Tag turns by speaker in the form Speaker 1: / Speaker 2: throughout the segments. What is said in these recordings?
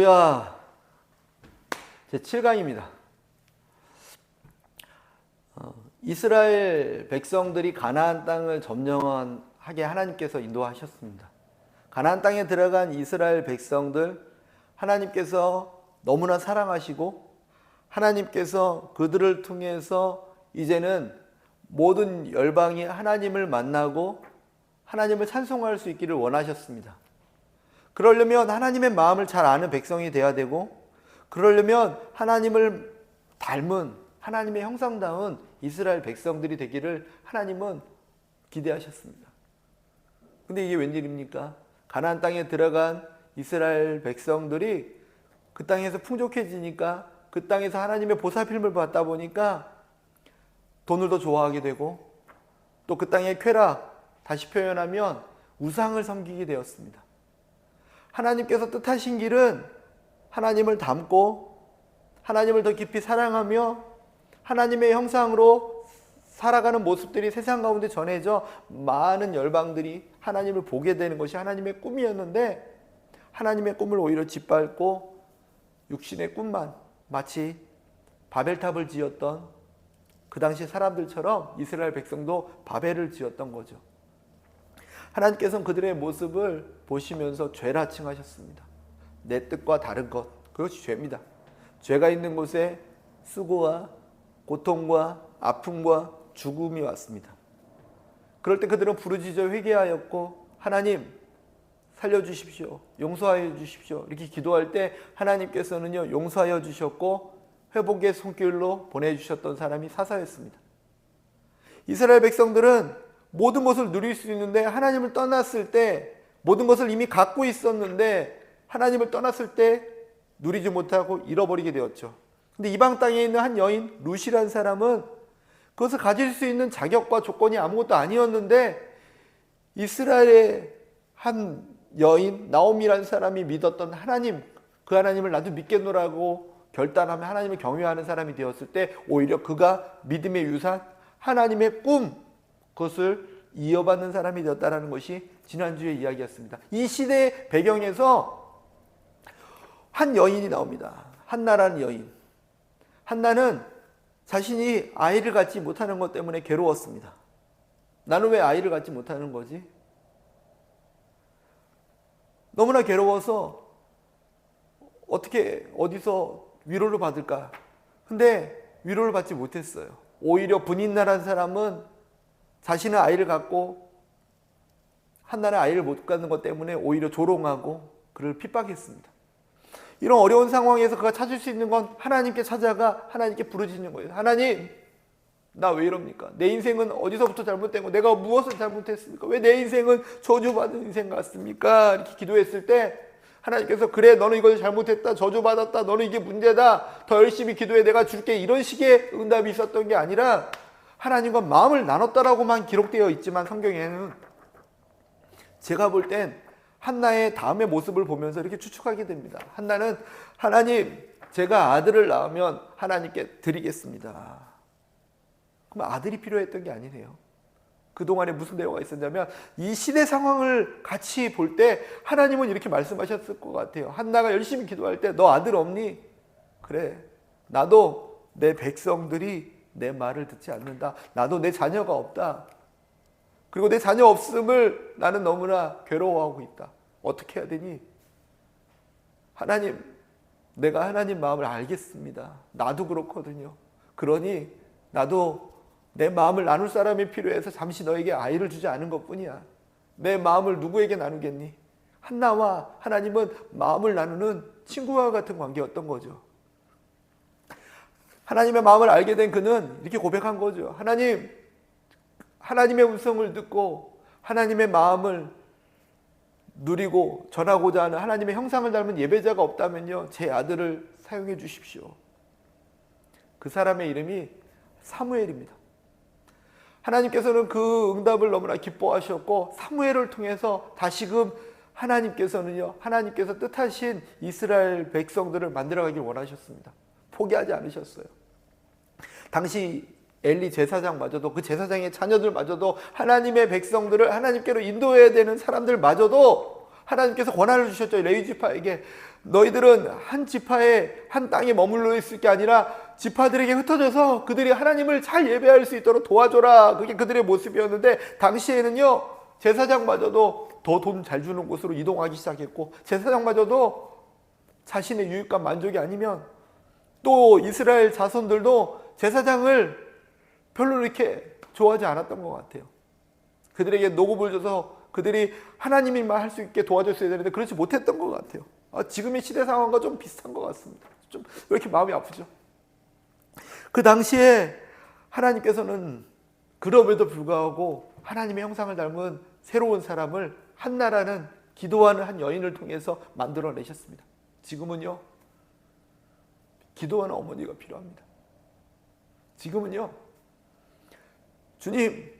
Speaker 1: 할렐루야. 제 7강입니다. 이스라엘 백성들이 가나안 땅을 점령하게 하나님께서 인도하셨습니다. 가나안 땅에 들어간 이스라엘 백성들, 하나님께서 너무나 사랑하시고 하나님께서 그들을 통해서 이제는 모든 열방이 하나님을 만나고 하나님을 찬송할 수 있기를 원하셨습니다. 그러려면 하나님의 마음을 잘 아는 백성이 되어야 되고, 그러려면 하나님을 닮은 하나님의 형상다운 이스라엘 백성들이 되기를 하나님은 기대하셨습니다. 근데 이게 웬일입니까? 가나안 땅에 들어간 이스라엘 백성들이 그 땅에서 풍족해지니까, 그 땅에서 하나님의 보살핌을 받다 보니까 돈을 더 좋아하게 되고, 또 그 땅의 쾌락, 다시 표현하면 우상을 섬기게 되었습니다. 하나님께서 뜻하신 길은 하나님을 닮고 하나님을 더 깊이 사랑하며 하나님의 형상으로 살아가는 모습들이 세상 가운데 전해져 많은 열방들이 하나님을 보게 되는 것이 하나님의 꿈이었는데, 하나님의 꿈을 오히려 짓밟고 육신의 꿈만, 마치 바벨탑을 지었던 그 당시 사람들처럼 이스라엘 백성도 바벨을 지었던 거죠. 하나님께서는 그들의 모습을 보시면서 죄라 칭하셨습니다. 내 뜻과 다른 것, 그것이 죄입니다. 죄가 있는 곳에 수고와 고통과 아픔과 죽음이 왔습니다. 그럴 때 그들은 부르짖어 회개하였고, 하나님 살려주십시오, 용서하여 주십시오, 이렇게 기도할 때 하나님께서는요, 용서하여 주셨고 회복의 손길로 보내주셨던 사람이 사사였습니다. 이스라엘 백성들은 모든 것을 누릴 수 있는데, 하나님을 떠났을 때 모든 것을 이미 갖고 있었는데 하나님을 떠났을 때 누리지 못하고 잃어버리게 되었죠. 근데 이방 땅에 있는 한 여인 룻이라는 사람은 그것을 가질 수 있는 자격과 조건이 아무것도 아니었는데, 이스라엘의 한 여인 나오미라는 사람이 믿었던 하나님, 그 하나님을 나도 믿겠노라고 결단하며 하나님을 경외하는 사람이 되었을 때, 오히려 그가 믿음의 유산, 하나님의 꿈, 그것을 이어받는 사람이 되었다는 것이 지난주의 이야기였습니다. 이 시대의 배경에서 한 여인이 나옵니다. 한나라는 여인. 한나는 자신이 아이를 갖지 못하는 것 때문에 괴로웠습니다. 나는 왜 아이를 갖지 못하는 거지? 너무나 괴로워서 어떻게 어디서 위로를 받을까? 근데 위로를 받지 못했어요. 오히려 분인나라는 사람은 자신은 아이를 갖고 한나는 아이를 못 갖는 것 때문에 오히려 조롱하고 그를 핍박했습니다. 이런 어려운 상황에서 그가 찾을 수 있는 건 하나님께 찾아가 하나님께 부르짖는 거예요. 하나님, 나 왜 이럽니까? 내 인생은 어디서부터 잘못된 거, 내가 무엇을 잘못했습니까? 왜 내 인생은 저주받은 인생 같습니까? 이렇게 기도했을 때 하나님께서, 그래, 너는 이걸 잘못했다, 저주받았다, 너는 이게 문제다, 더 열심히 기도해, 내가 줄게, 이런 식의 응답이 있었던 게 아니라 하나님과 마음을 나눴다라고만 기록되어 있지만, 성경에는 제가 볼 땐 한나의 다음의 모습을 보면서 이렇게 추측하게 됩니다. 한나는, 하나님, 제가 아들을 낳으면 하나님께 드리겠습니다. 그럼 아들이 필요했던 게 아니네요. 그동안에 무슨 대화가 있었냐면, 이 시대 상황을 같이 볼 때 하나님은 이렇게 말씀하셨을 것 같아요. 한나가 열심히 기도할 때, 너 아들 없니? 그래, 나도 내 백성들이 내 말을 듣지 않는다. 나도 내 자녀가 없다. 그리고 내 자녀 없음을 나는 너무나 괴로워하고 있다. 어떻게 해야 되니? 하나님, 내가 하나님 마음을 알겠습니다. 나도 그렇거든요. 그러니 나도 내 마음을 나눌 사람이 필요해서 잠시 너에게 아이를 주지 않은 것뿐이야. 내 마음을 누구에게 나누겠니? 한나와 하나님은 마음을 나누는 친구와 같은 관계였던 거죠. 하나님의 마음을 알게 된 그는 이렇게 고백한 거죠. 하나님, 하나님의 음성을 듣고 하나님의 마음을 누리고 전하고자 하는 하나님의 형상을 닮은 예배자가 없다면요, 제 아들을 사용해 주십시오. 그 사람의 이름이 사무엘입니다. 하나님께서는 그 응답을 너무나 기뻐하셨고, 사무엘을 통해서 다시금 하나님께서는요, 하나님께서 뜻하신 이스라엘 백성들을 만들어가길 원하셨습니다. 포기하지 않으셨어요. 당시 엘리 제사장마저도, 그 제사장의 자녀들마저도, 하나님의 백성들을 하나님께로 인도해야 되는 사람들마저도 하나님께서 권한을 주셨죠. 레위 지파에게. 너희들은 한 지파에 한 땅에 머물러 있을 게 아니라 지파들에게 흩어져서 그들이 하나님을 잘 예배할 수 있도록 도와줘라. 그게 그들의 모습이었는데, 당시에는요 제사장마저도 더 돈 잘 주는 곳으로 이동하기 시작했고, 제사장마저도 자신의 유익과 만족이 아니면, 또 이스라엘 자손들도 제사장을 별로 이렇게 좋아하지 않았던 것 같아요. 그들에게 노급을 줘서 그들이 하나님이 할 수 있게 도와줬어야 되는데 그렇지 못했던 것 같아요. 지금의 시대 상황과 좀 비슷한 것 같습니다. 좀 왜 이렇게 마음이 아프죠? 그 당시에 하나님께서는 그럼에도 불구하고 하나님의 형상을 닮은 새로운 사람을, 한나라는 기도하는 한 여인을 통해서 만들어내셨습니다. 지금은요 기도하는 어머니가 필요합니다. 지금은요 주님,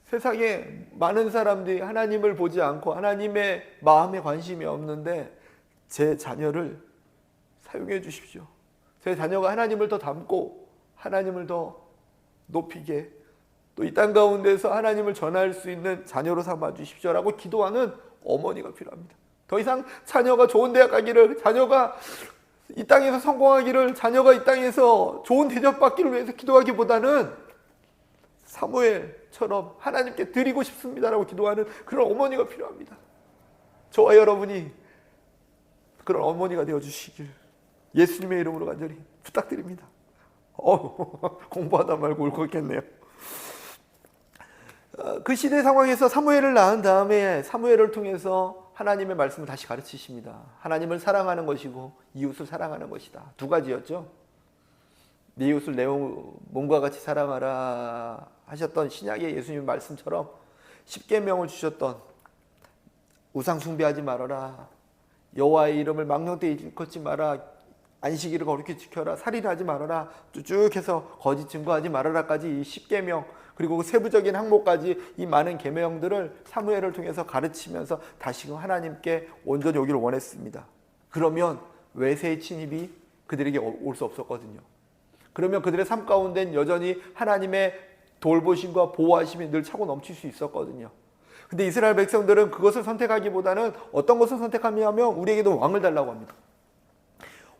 Speaker 1: 세상에 많은 사람들이 하나님을 보지 않고 하나님의 마음에 관심이 없는데 제 자녀를 사용해 주십시오. 제 자녀가 하나님을 더 닮고 하나님을 더 높이게, 또 이 땅 가운데서 하나님을 전할 수 있는 자녀로 삼아 주십시오라고 기도하는 어머니가 필요합니다. 더 이상 자녀가 좋은 대학 가기를, 자녀가 이 땅에서 성공하기를, 자녀가 이 땅에서 좋은 대접받기를 위해서 기도하기보다는 사무엘처럼 하나님께 드리고 싶습니다라고 기도하는 그런 어머니가 필요합니다. 저와 여러분이 그런 어머니가 되어주시길 예수님의 이름으로 간절히 부탁드립니다. 공부하다 말고 울컥했네요. 그 시대 상황에서 사무엘을 낳은 다음에 사무엘을 통해서 하나님의 말씀을 다시 가르치십니다. 하나님을 사랑하는 것이고 이웃을 사랑하는 것이다. 두 가지였죠. 네 이웃을 내 몸과 같이 사랑하라 하셨던 신약의 예수님 말씀처럼 십계명을 주셨던 우상 숭배하지 말아라, 여호와의 이름을 망령되이 일컫지 마라, 안식일을 거룩히 지켜라, 살인하지 말아라, 쭉 해서 거짓 증거하지 말아라까지 이 십계명, 그리고 그 세부적인 항목까지 이 많은 계명들을 사무엘을 통해서 가르치면서 다시금 하나님께 온전히 오기를 원했습니다. 그러면 외세의 침입이 그들에게 올 수 없었거든요. 그러면 그들의 삶 가운데는 여전히 하나님의 돌보심과 보호하심이 늘 차고 넘칠 수 있었거든요. 근데 이스라엘 백성들은 그것을 선택하기보다는 어떤 것을 선택하냐면 우리에게도 왕을 달라고 합니다.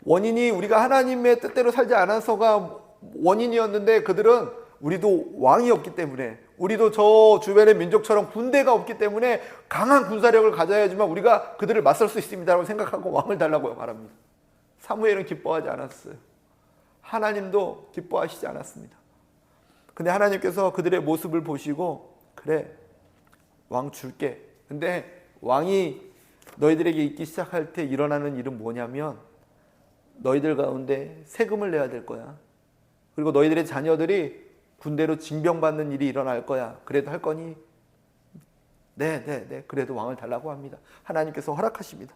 Speaker 1: 원인이 우리가 하나님의 뜻대로 살지 않아서가 원인이었는데, 그들은 우리도 왕이 없기 때문에, 우리도 저 주변의 민족처럼 군대가 없기 때문에 강한 군사력을 가져야지만 우리가 그들을 맞설 수 있습니다라고 생각하고 왕을 달라고 말합니다. 사무엘은 기뻐하지 않았어요. 하나님도 기뻐하시지 않았습니다. 근데 하나님께서 그들의 모습을 보시고, 그래, 왕 줄게. 근데 왕이 너희들에게 있기 시작할 때 일어나는 일은 뭐냐면 너희들 가운데 세금을 내야 될 거야. 그리고 너희들의 자녀들이 군대로 징병받는 일이 일어날 거야. 그래도 할 거니? 네. 그래도 왕을 달라고 합니다. 하나님께서 허락하십니다.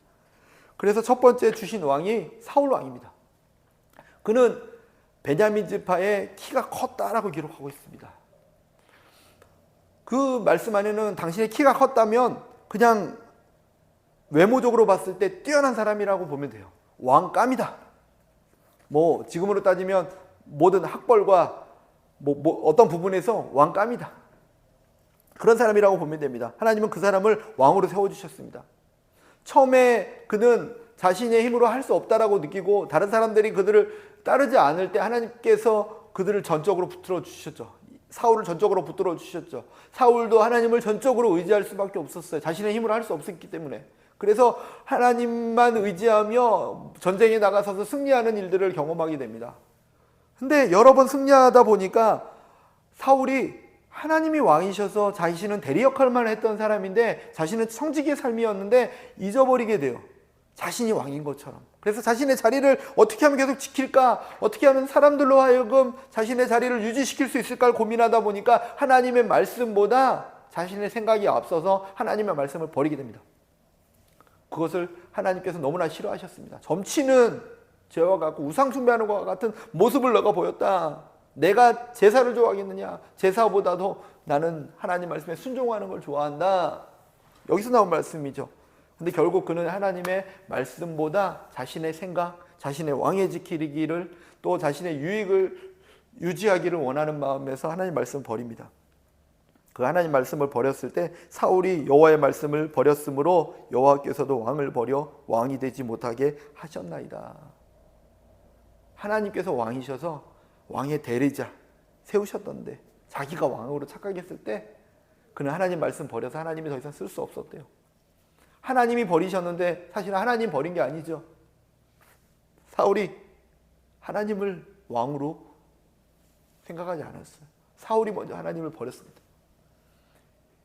Speaker 1: 그래서 첫 번째 주신 왕이 사울 왕입니다. 그는 베냐민 지파의 키가 컸다라고 기록하고 있습니다. 그 말씀 안에는 당신의 키가 컸다면 그냥 외모적으로 봤을 때 뛰어난 사람이라고 보면 돼요. 왕감이다. 지금으로 따지면 모든 학벌과 어떤 부분에서 왕감이다. 그런 사람이라고 보면 됩니다. 하나님은 그 사람을 왕으로 세워주셨습니다. 처음에 그는 자신의 힘으로 할 수 없다라고 느끼고 다른 사람들이 그들을 따르지 않을 때 하나님께서 그들을 전적으로 붙들어 주셨죠. 사울을 전적으로 붙들어 주셨죠. 사울도 하나님을 전적으로 의지할 수밖에 없었어요. 자신의 힘으로 할 수 없었기 때문에. 그래서 하나님만 의지하며 전쟁에 나가서서 승리하는 일들을 경험하게 됩니다. 근데 여러 번 승리하다 보니까 사울이 하나님이 왕이셔서 자신은 대리 역할만 했던 사람인데, 자신은 청지기의 삶이었는데 잊어버리게 돼요. 자신이 왕인 것처럼. 그래서 자신의 자리를 어떻게 하면 계속 지킬까, 어떻게 하면 사람들로 하여금 자신의 자리를 유지시킬 수 있을까를 고민하다 보니까 하나님의 말씀보다 자신의 생각이 앞서서 하나님의 말씀을 버리게 됩니다. 그것을 하나님께서 너무나 싫어하셨습니다. 점치는 죄와 같고 우상 숭배하는 것과 같은 모습을 너가 보였다. 내가 제사를 좋아하겠느냐? 제사보다도 나는 하나님 말씀에 순종하는 걸 좋아한다. 여기서 나온 말씀이죠. 근데 결국 그는 하나님의 말씀보다 자신의 생각, 자신의 왕에 지키기를, 또 자신의 유익을 유지하기를 원하는 마음에서 하나님 말씀을 버립니다. 그 하나님 말씀을 버렸을 때 사울이 여호와의 말씀을 버렸으므로 여호와께서도 왕을 버려 왕이 되지 못하게 하셨나이다. 하나님께서 왕이셔서 왕의 대리자 세우셨던데 자기가 왕으로 착각했을 때 그는 하나님 말씀 버려서 하나님이 더 이상 쓸 수 없었대요. 하나님이 버리셨는데 사실은 하나님 버린 게 아니죠. 사울이 하나님을 왕으로 생각하지 않았어요. 사울이 먼저 하나님을 버렸습니다.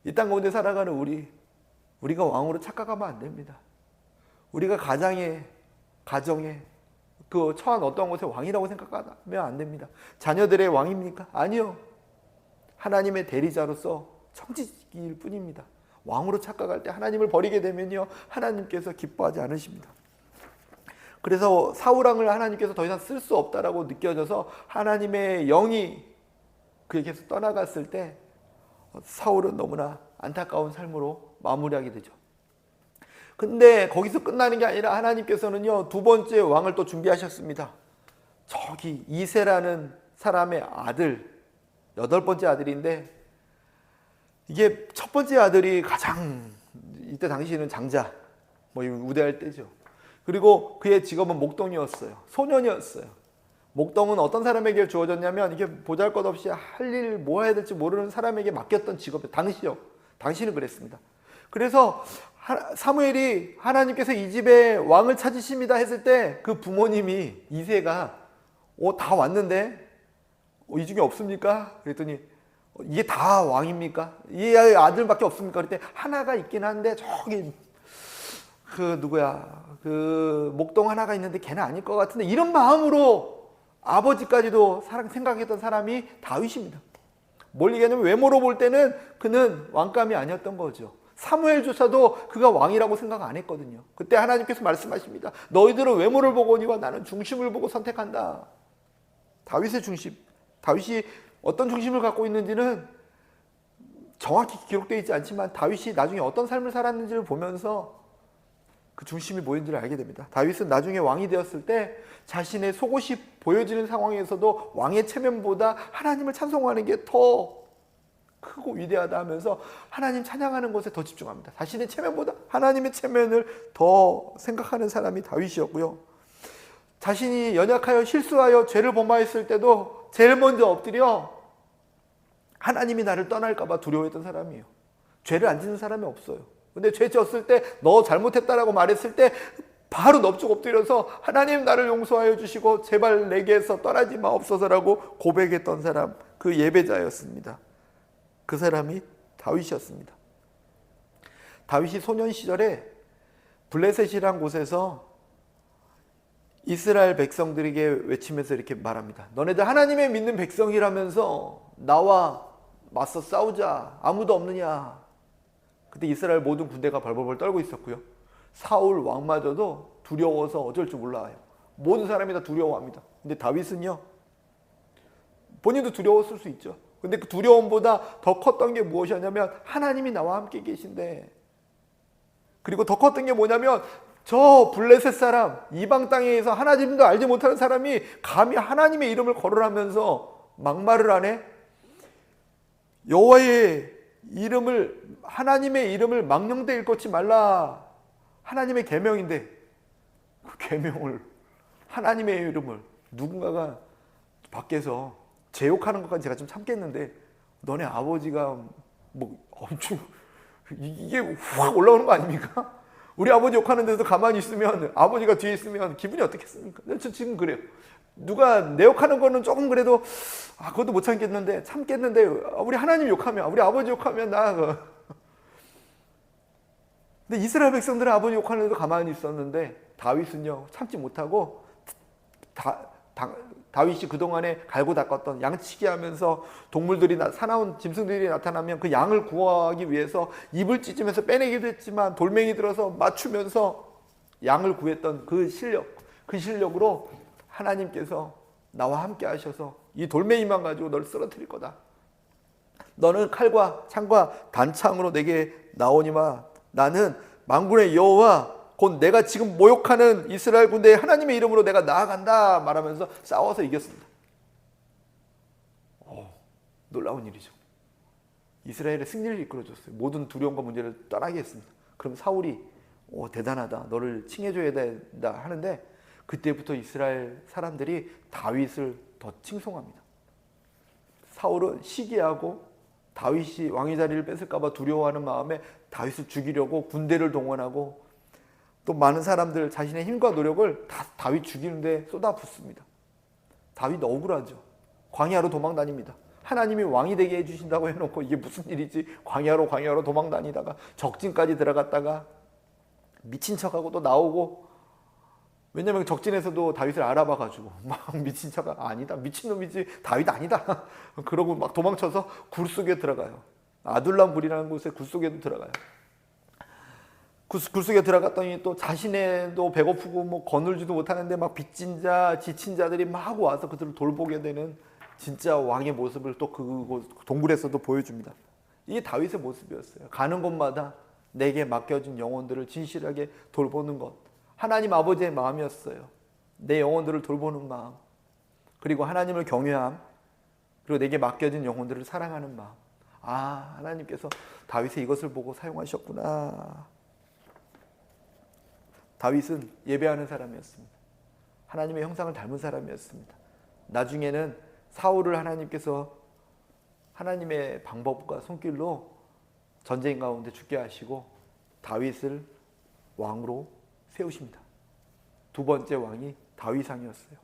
Speaker 1: 이 땅 가운데 살아가는 우리가 왕으로 착각하면 안 됩니다. 우리가 가정에 그 처한 어떠한 곳에 왕이라고 생각하면 안 됩니다. 자녀들의 왕입니까? 아니요. 하나님의 대리자로서 청지기일 뿐입니다. 왕으로 착각할 때 하나님을 버리게 되면요, 하나님께서 기뻐하지 않으십니다. 그래서 사울왕을 하나님께서 더 이상 쓸 수 없다라고 느껴져서 하나님의 영이 그에게서 떠나갔을 때 사울은 너무나 안타까운 삶으로 마무리하게 되죠. 근데 거기서 끝나는 게 아니라 하나님께서는요, 두 번째 왕을 또 준비하셨습니다. 저기 이새라는 사람의 아들, 8번째 아들인데, 이게 첫 번째 아들이 가장 이때 당시에는 장자, 우대할 때죠. 그리고 그의 직업은 목동이었어요. 소년이었어요. 목동은 어떤 사람에게 주어졌냐면, 이게 보잘것없이 할 일 뭐 해야 될지 모르는 사람에게 맡겼던 직업이에요. 당시는 그랬습니다. 그래서 사무엘이 하나님께서 이 집에 왕을 찾으십니다 했을 때 그 부모님이 이새가 다 왔는데 이 중에 없습니까? 그랬더니 이게 다 왕입니까? 이 아들밖에 없습니까? 그랬더니 하나가 있긴 한데 저기 그 목동 하나가 있는데 걔는 아닐 것 같은데, 이런 마음으로 아버지까지도 생각했던 사람이 다윗입니다. 뭘 얘기하냐면 외모로 볼 때는 그는 왕감이 아니었던 거죠. 사무엘조차도 그가 왕이라고 생각 안 했거든요. 그때 하나님께서 말씀하십니다. 너희들은 외모를 보거니와 나는 중심을 보고 선택한다. 다윗의 중심, 다윗이 어떤 중심을 갖고 있는지는 정확히 기록되어 있지 않지만 다윗이 나중에 어떤 삶을 살았는지를 보면서 그 중심이 뭐인지를 알게 됩니다. 다윗은 나중에 왕이 되었을 때 자신의 속옷이 보여지는 상황에서도 왕의 체면보다 하나님을 찬송하는 게 더 크고 위대하다 하면서 하나님 찬양하는 것에 더 집중합니다. 자신의 체면보다 하나님의 체면을 더 생각하는 사람이 다윗이었고요. 자신이 연약하여 실수하여 죄를 범하였을 때도 제일 먼저 엎드려 하나님이 나를 떠날까 봐 두려워했던 사람이에요. 죄를 안 짓는 사람이 없어요. 근데 죄 지었을 때 너 잘못했다라고 말했을 때 바로 넙죽 엎드려서 하나님 나를 용서하여 주시고 제발 내게서 떠나지 마옵소서라고 고백했던 사람, 그 예배자였습니다. 그 사람이 다윗이었습니다. 다윗이 소년 시절에 블레셋이란 곳에서 이스라엘 백성들에게 외치면서 이렇게 말합니다. 너네들 하나님의 믿는 백성이라면서 나와 맞서 싸우자. 아무도 없느냐. 그때 이스라엘 모든 군대가 벌벌벌 떨고 있었고요. 사울 왕마저도 두려워서 어쩔 줄 몰라요. 모든 사람이 다 두려워합니다. 근데 다윗은요, 본인도 두려웠을 수 있죠. 근데 그 두려움보다 더 컸던 게 무엇이었냐면 하나님이 나와 함께 계신데, 그리고 더 컸던 게 뭐냐면 저 블레셋 사람, 이방 땅에서 하나님도 알지 못하는 사람이 감히 하나님의 이름을 거론하면서 막말을 하네. 여호와의 이름을, 하나님의 이름을 망령되 일컫지 말라. 하나님의 계명인데 그 계명을, 하나님의 이름을 누군가가 밖에서 제욕하는 것까지 제가 좀 참겠는데, 너네 아버지가 엄청 이게 확 올라오는 거 아닙니까? 우리 아버지 욕하는 데서 가만히 있으면, 아버지가 뒤에 있으면 기분이 어떻겠습니까? 저 지금 그래요. 누가 내 욕하는 거는 조금 그래도 그것도 못 참겠는데 우리 하나님 욕하면, 우리 아버지 욕하면 근데 이스라엘 백성들은 아버지 욕하는 데도 가만히 있었는데 다윗은요, 참지 못하고 다윗이 그동안에 갈고 닦았던 양치기 하면서 동물들이, 사나운 짐승들이 나타나면 그 양을 구하기 위해서 입을 찢으면서 빼내기도 했지만 돌멩이 들어서 맞추면서 양을 구했던 그 실력으로 하나님께서 나와 함께 하셔서 이 돌멩이만 가지고 너를 쓰러뜨릴 거다. 너는 칼과 창과 단창으로 내게 나오니와 나는 만군의 여호와 곧 내가 지금 모욕하는 이스라엘 군대의 하나님의 이름으로 내가 나아간다 말하면서 싸워서 이겼습니다. 놀라운 일이죠. 이스라엘의 승리를 이끌어줬어요. 모든 두려움과 문제를 떠나게 했습니다. 그럼 사울이 대단하다, 너를 칭해줘야 된다 하는데 그때부터 이스라엘 사람들이 다윗을 더 칭송합니다. 사울은 시기하고 다윗이 왕위 자리를 뺏을까 봐 두려워하는 마음에 다윗을 죽이려고 군대를 동원하고 또 많은 사람들 자신의 힘과 노력을 다 다윗 죽이는데 쏟아붓습니다. 다윗 억울하죠. 광야로 도망 다닙니다. 하나님이 왕이 되게 해주신다고 해놓고 이게 무슨 일이지? 광야로 도망 다니다가 적진까지 들어갔다가 미친 척하고 또 나오고, 왜냐면 적진에서도 다윗을 알아봐가지고 막 미친 척, 아니다, 미친놈이지, 다윗 아니다 그러고 막 도망쳐서 굴 속에 들어가요. 아둘람굴이라는 곳에 굴 속에도 들어가요. 굴 속에 들어갔더니 또 자신의도 배고프고 뭐 거늘지도 못하는데 막 빚진 자, 지친 자들이 막 와서 그들을 돌보게 되는 진짜 왕의 모습을 또 그 동굴에서도 보여줍니다. 이게 다윗의 모습이었어요. 가는 곳마다 내게 맡겨진 영혼들을 진실하게 돌보는 것, 하나님 아버지의 마음이었어요. 내 영혼들을 돌보는 마음, 그리고 하나님을 경외함, 그리고 내게 맡겨진 영혼들을 사랑하는 마음. 하나님께서 다윗의 이것을 보고 사용하셨구나. 다윗은 예배하는 사람이었습니다. 하나님의 형상을 닮은 사람이었습니다. 나중에는 사울을 하나님께서 하나님의 방법과 손길로 전쟁 가운데 죽게 하시고 다윗을 왕으로 세우십니다. 두 번째 왕이 다윗왕이었어요.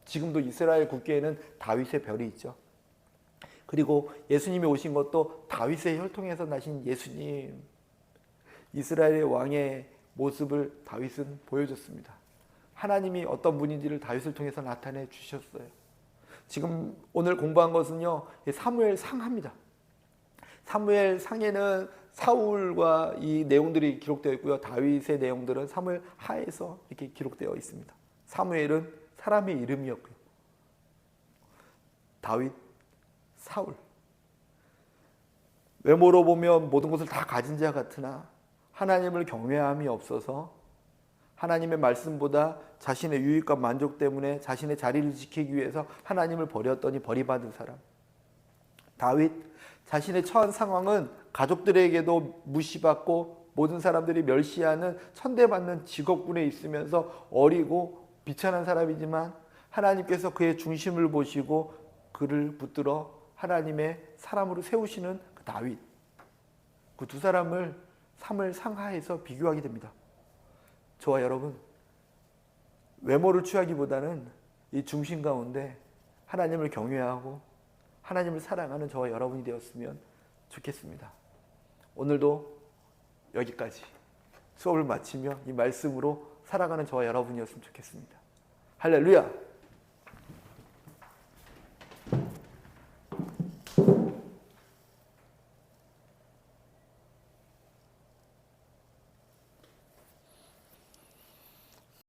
Speaker 1: 지금도 이스라엘 국계에는 다윗의 별이 있죠. 그리고 예수님이 오신 것도 다윗의 혈통에서 나신 예수님, 이스라엘의 왕의 모습을 다윗은 보여줬습니다. 하나님이 어떤 분인지를 다윗을 통해서 나타내 주셨어요. 지금 오늘 공부한 것은요, 사무엘상하입니다. 사무엘상에는 사울과 이 내용들이 기록되어 있고요, 다윗의 내용들은 사무엘하에서 이렇게 기록되어 있습니다. 사무엘은 사람의 이름이었고요, 다윗, 사울. 외모로 보면 모든 것을 다 가진 자 같으나 하나님을 경외함이 없어서 하나님의 말씀보다 자신의 유익과 만족 때문에 자신의 자리를 지키기 위해서 하나님을 버렸더니 버림받은 사람. 다윗, 자신의 처한 상황은 가족들에게도 무시받고 모든 사람들이 멸시하는 천대받는 직업군에 있으면서 어리고 비천한 사람이지만 하나님께서 그의 중심을 보시고 그를 붙들어 하나님의 사람으로 세우시는 그 다윗. 그 두 사람을 사무엘상하에서 비교하게 됩니다. 저와 여러분, 외모를 취하기보다는 이 중심 가운데 하나님을 경외하고 하나님을 사랑하는 저와 여러분이 되었으면 좋겠습니다. 오늘도 여기까지 수업을 마치며 이 말씀으로 살아가는 저와 여러분이었으면 좋겠습니다. 할렐루야!